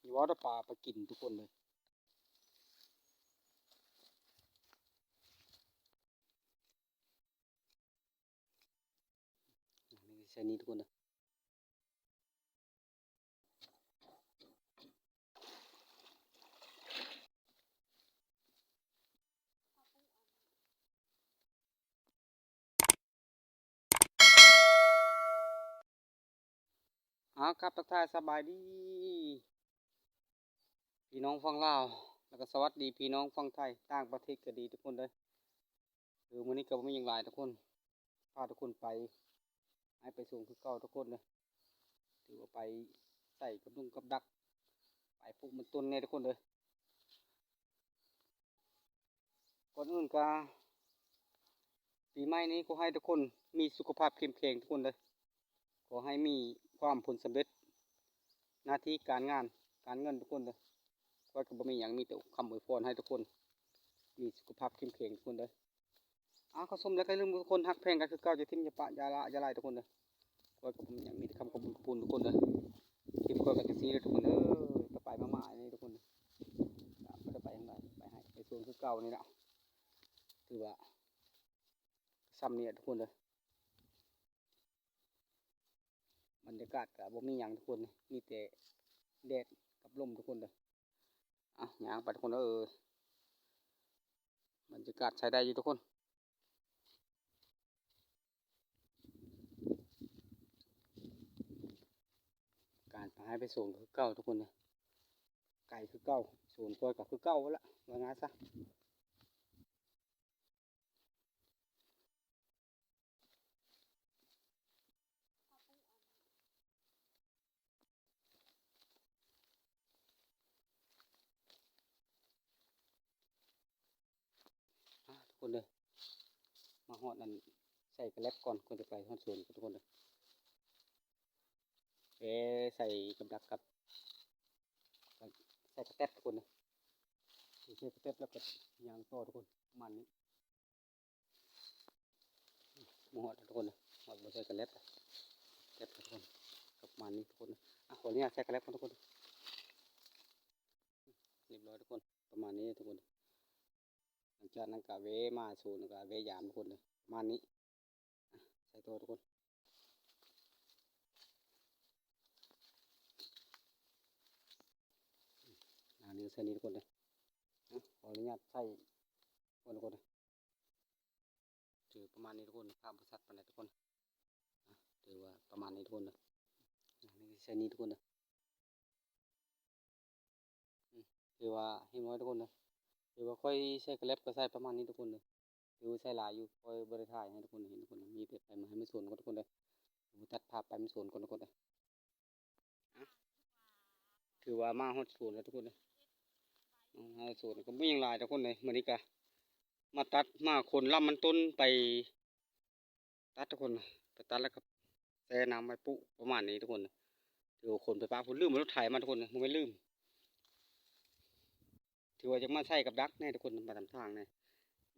มีว่าได้ปลาไปกินทุกคนเลยนี่ใช่นี้ทุกคนเลยครับทักทายสบายดีพี่น้องฟังลาวแล้วก็สวัสดีพี่น้องฟังไทยต่างประเทศก็ดีทุกคนเลยคือมื้อนี้ก็ไม่ยังหลายทุกคนพาทุกคนไปให้ไปส่งคือเก่าทุกคนเลยถือว่าไปใส่กับลุงกับดักไปปลูกมันต้นเนี่ยทุกคนเลยก่อนอื่นก็ปีใหม่นี้ก็ให้ทุกคนมีสุขภาพเข้มแข็งทุกคนเลยขอให้มีความผลสำเร็จหน้าที่การงานการเงินทุกคนเลยก็จะบ่มีอย่างมีแต่คำอวยพรให้ทุกคนมีสุขภาพเข้มแข็งทุกคนเลยเขาสมแล้วก็ลืมทุกคนฮักแพงกันคือเก่าจะทิ้งจะปะยาละยาลายทุกคนเลยก็จะอย่างมีคำขอบคุณทุกคนเลยทีมก็กับซีเลยทุกคนก็ไปมาๆนี่ทุกคนก็จะไปทางไหนไปให้ไปส่วนคือเก่านี่แหละถือว่าซ้ำเนี่ยทุกคนเลยบรรยากาศกับบ่มีอย่างทุกคนมีแต่แดดกับลมทุกคนเลยอย่างไปทุกคนบรรยากาศใช้ได้อยู่ทุกคนการพาไปส่งคือเก่าทุกคนเลยไก่คือเก่าส่วนตัวก็คือเก่าละว่างั้นซะทุกคนเลยมาหอดนั่นใส่กระเล็บก่อนก่อนจะไปหอดสวนทุกคนเลยใส่กับดักกับใส่กระเต็บทุกคนเลยใส่กระเต็บแล้วก็ยางโตทุกคนมันนี้มาหอดทุกคนเลยหอดมาใส่กระเล็บเต็บทุกคนกับมันนี้ทุกคนขออนุญาตใส่กระเล็บทุกคนเรียบร้อยทุกคนประมาณนี้ทุกคนหลังจากนั้นก็มาสูนก็ยามทุกคนเลยประมาณนี้ใส่ตัวทุกคนนี่ใส่นี้ทุกคนเลยขออนุญาตใส่คนทุกคนถือประมาณนี้ทุกคนภาพบริษัทปันไหนทุกคนถือว่าประมาณนี้ทุกคนเลยนี่ใส่นี้ทุกคนเลยถือว่าให้น้อยทุกคนเลยถือว่าค่อยใส่กระเล็บก็ใส่ประมาณนี้ทุกคนเลยถือใส่หลายอยู่ค่อยบริถ่ายให้ทุกคนเห็นทุกคนมีแต่ไปมาให้ไม่ส่วนกันทุกคนเลยตัดภาพไปไม่ส่วนกันทุกคนเลยถือว่ามาฮอดส่วนแล้วทุกคนเลยมาส่วนก็ไม่ยังหลายทุกคนเลยเหมือนนี้กะมาตัดมาคนลำมันต้นไปตัดทุกคนไปตัดแล้วก็แช่น้ำไปปุ๊ประมาณนี้ทุกคนถือว่าคนไปป้าผมลืมรถไถมาทุกคนผมไม่ลืมถือว่าจะมาใส่กับดักแน่ทุกคนมาทำทางแน่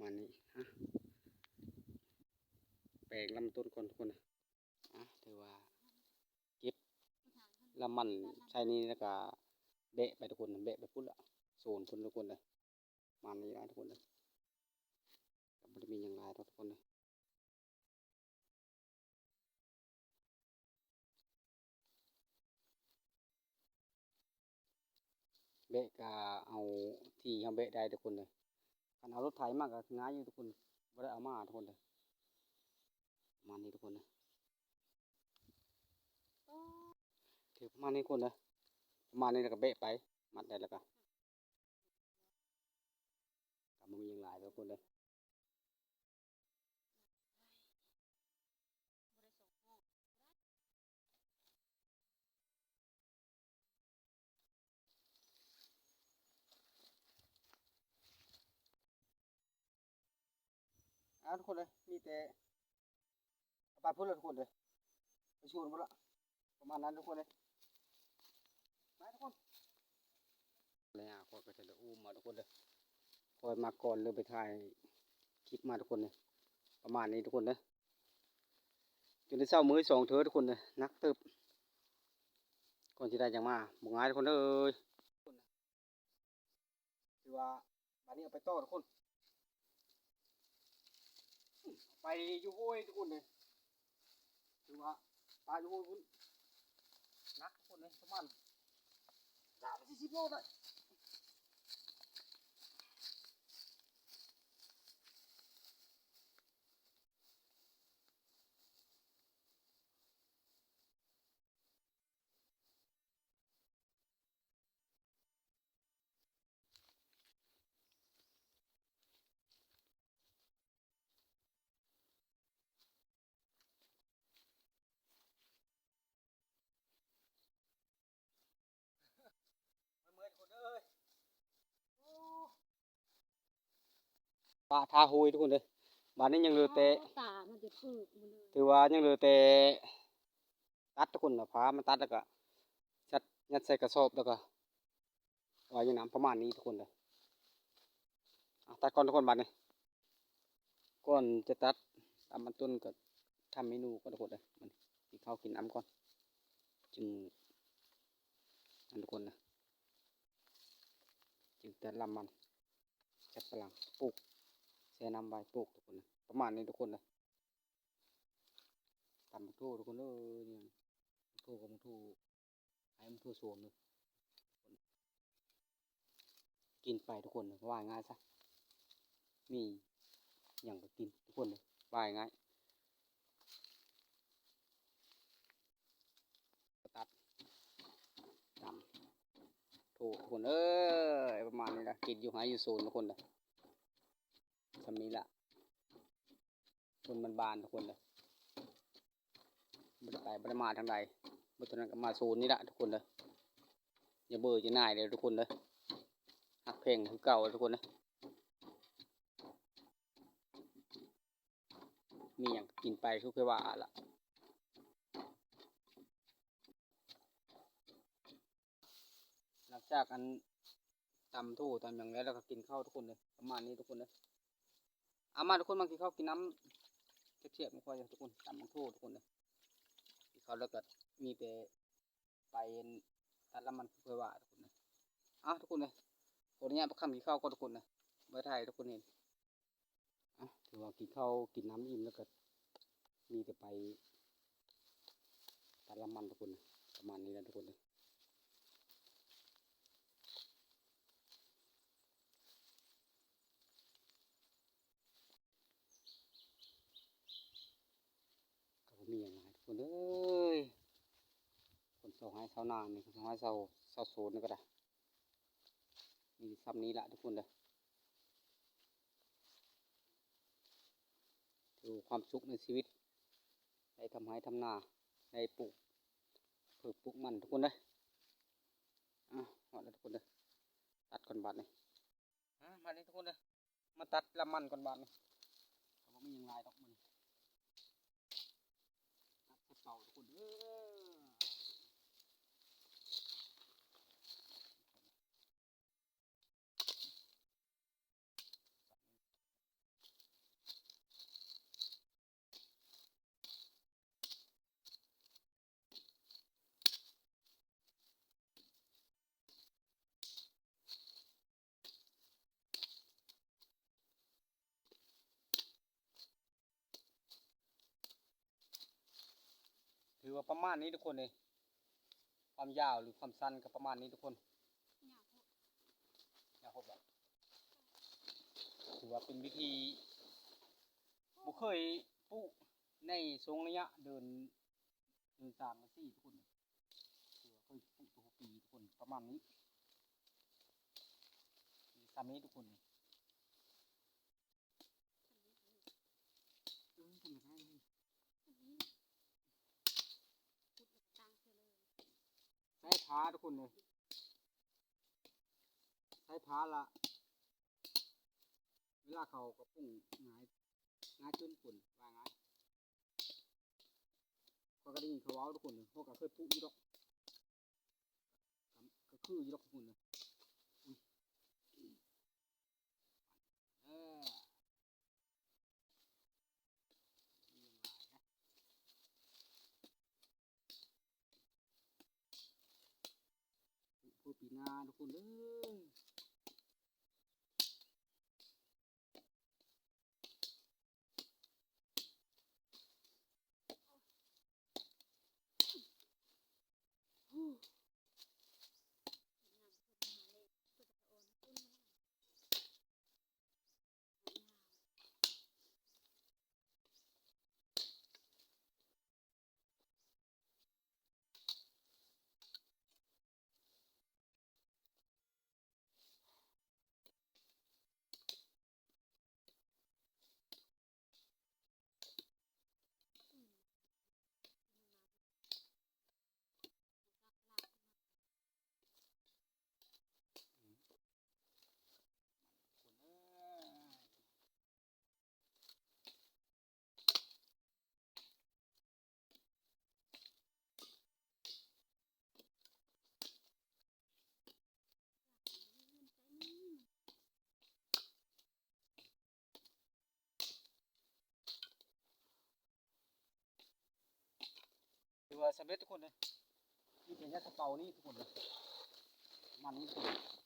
มันนี้แปลงลำต้นก่อนทุกคนถือว่าเก็บลำมันใส่นี้แล้วก็เบะไปทุกคนเบะไปพุ่นละโซนพุ่นทุกคนเลยมันนี้ได้ทุกคนเลยมันจะมีอย่างไรทุกคนเลยเบะก็เอาที่เขาเบะได้ทุกคนเลยการเอารถไถมากก็ง่ายอยู่ทุกคนไม่ได้เอามาทุกคนเลยประมาณนี้ทุกคนเลยถือประมาณนี้คนเลยประมาณนี้แล้วก็เบะไปมัดได้แล้วก็มันมีอย่างไรทุกคนเลยทุกคนเลยมีแต่ปลาพุ่นเลยทุกคนเลยไปชูนหมดละประมาณนั้นทุกคนเลยไปทุกคนเลยคอยก็จะอุ้มมาทุกคนเลยคอยมาก่อนเลยไปถ่ายคลิปมาทุกคนเลยประมาณนี้ทุกคนเลยจนได้เศร้ามือสองเธอทุกคนเลยนักตึบก่อนที่ได้จังมาบุกงายทุกคนเลย ถือว่าบัดนี้เอาไปต่อทุกคนไปอยู่ห้วยทุกคนเลยถือว่าปลาอยู่ห้วยคุณนักทุกคนเลยประมาณ30-40 โลได้เมื่อยทุกคนเอ้ยปลาทาห้วยทุกคนเลยบัดนี้ยังเหลือแต่ ตามันจะฝึกมันเลย ถือว่ายังเหลือแต่ตัดทุกคนนะพามันตัดแล้วก็ยัดใส่กระสอบแล้วก็ไว้อยู่น้ำประมาณนี้ทุกคนเลยตัดก่อนทุกคนบัดนี้ก่อนจะตัดตามมันต้นก็ทำเมนูก่อนทุกคนเลยมันกินข้าวกินน้ำก่อนจึงนั่นทุกคนนะจึงแต่ลำมันจับพลังปลูกแช่น้ำใบปลูกทุกคนนะประมาณนี้ทุกคนเลยตำมักทั่วทุกคนเลยเนี่ยมักทั่วกับมักทั่วให้มักทั่วโซนเลยกินไปทุกคนเลยว่าง่ายซะมีอย่างก็กินทุกคนเลยว่าง่ายตัดตำถูกทุกคนเอ้ยประมาณนี้ละกินอยู่หาอยู่โซนทุกคนเลยทำนี้ละคนมันบานทุกคนเลยไม่ได้ไปไม่ได้มาทางใดบนถนนก็มาโซนนี้ละทุกคนเลยอย่าเบื่อจะน่ายเลยทุกคนเลยหักเพลงคือเก่าทุกคนนะมีอย่างกินไปทุกเคยว่าละหลังจากอันตำทู่ตำอย่างแล้วเราก็กินข้าวทุกคนเลยประมาณนี้ทุกคนเลยเอามาทุกคนมากินข้าวกินน้ำเทียบๆไม่ค่อยทุกคนตำทู่ทุกคนเลยกินข้าวแล้วก็มีแต่ไปตัดละมันคือเคยว่าทุกคนเลยทุกคนเลยคนนี้ประคำกินข้าวก็ทุกคนเลยไว้ไทยทุกคนเห็นถือว่ากินข้าวกินน้ำอิ่มแล้วก็มีแต่ไปตัดละมันทุกคนนะประมาณนี้แหละทุกคนเลยก็มีอย่างไรทุกคนเอ้ยคนเสาให้เสานานี่คนเสาให้เสาโซนนี่ก็ได้มีซ้ำนี้ละทุกคนเลยดูความสุขในชีวิตได้ทำให้ทำนาได้ปลูกพืชปลูกมันทุกคนเลยหมดแล้วทุกคนเลยตัดก่อนบาทนี่มาเลยทุกคนเลยมาตัดละมันก่อนบาทนี่ก็ไม่มีอย่างไรดอกมันตัดเสาทุกคนถือว่าประมาณนี้ทุกคนเลยความยาวหรือความสั้นก็ประมาณนี้ทุกคนยาวโคตรแบบถือว่าเป็นวิธีบุเคยปลูกในทรงระยะเดิน3 4ทุกคนถือว่าเคยปลูกตัวปีทุกคนประมาณนี้ทำนี้ทุกคนทำไมได้ใช้ผ้าทุกคนเลยใช้ผ้าละเวลาเขากระปุ้งง่ายจนฝุ่นว่าง่ายเขาก็ได้ยินเขาว้าวทุกคนเลยเขาก็เคยปลูกยี่ดอกก็คือยี่ดอกทุกคนเลยเออพูดปีหน้าทุกคนเลย ว่าสำเร็จทุกคนเลยนี่เป็นยัดกระเป๋านี่ทุกคนเลยมันนี่ทุกคน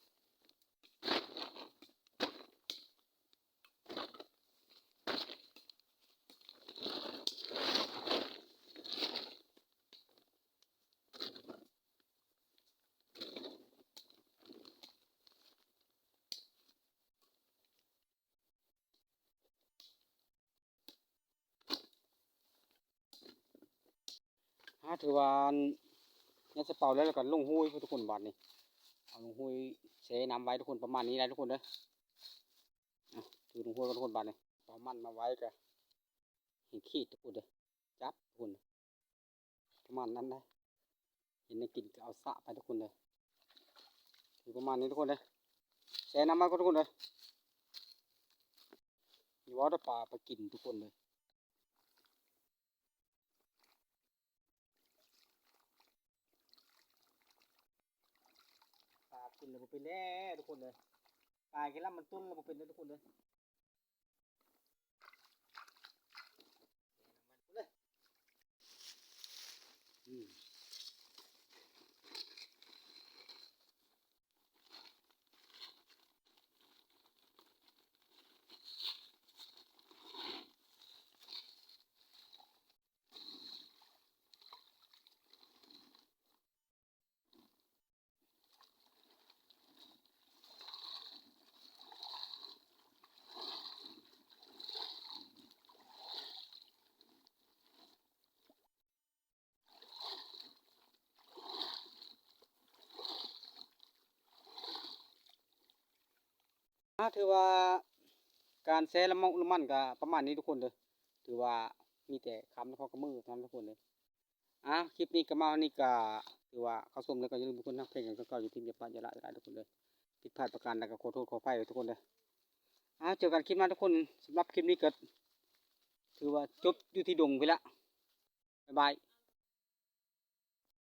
ถือว่ายัดกระเป๋าแล้วก็ลงห้วยทุกคนบาดนี่เอาลงห้วยเสน้ำไว้ทุกคนประมาณนี้ได้ทุกคนเด้อถือลงห้วยทุกคนบาดนี่เอามันมาไว้ก็เห็นขีดทุกคนเด้อจับทุกคนประมาณนั้นได้เห็นในกินก็เอาสะไปทุกคนเลยถือประมาณนี้ทุกคนเลยเสน้ำมาก็ทุกคนเลยมีว่าจะปลาไปกินทุกคนเลยปลากินเลยมันเป็นแล้วทุกคนเลยปลาแค่ลำมันตุ้นแล้วมันเป็นแล้วทุกคนเลยเลยถือว่าการแซ่ละมุนละมันก็ประมาณนี้ทุกคนเลยถือว่ามีแต่คำแล้วเขาก็มือทำทุกคนเลยคลิปนี้ก็มาวันนี้ก็ถือว่าเขาชมแล้วก็อย่าลืมทุกคนนะเพลงกันก็อยู่ที่เมียปานอย่าละทุกคนเลยผิดพลาดประการใดก็ขอโทษขออภัยทุกคนเลยเจอกันคลิปหน้าทุกคนสำหรับคลิปนี้ก็ถือว่าจบอยู่ที่ดงไปละบ๊ายบาย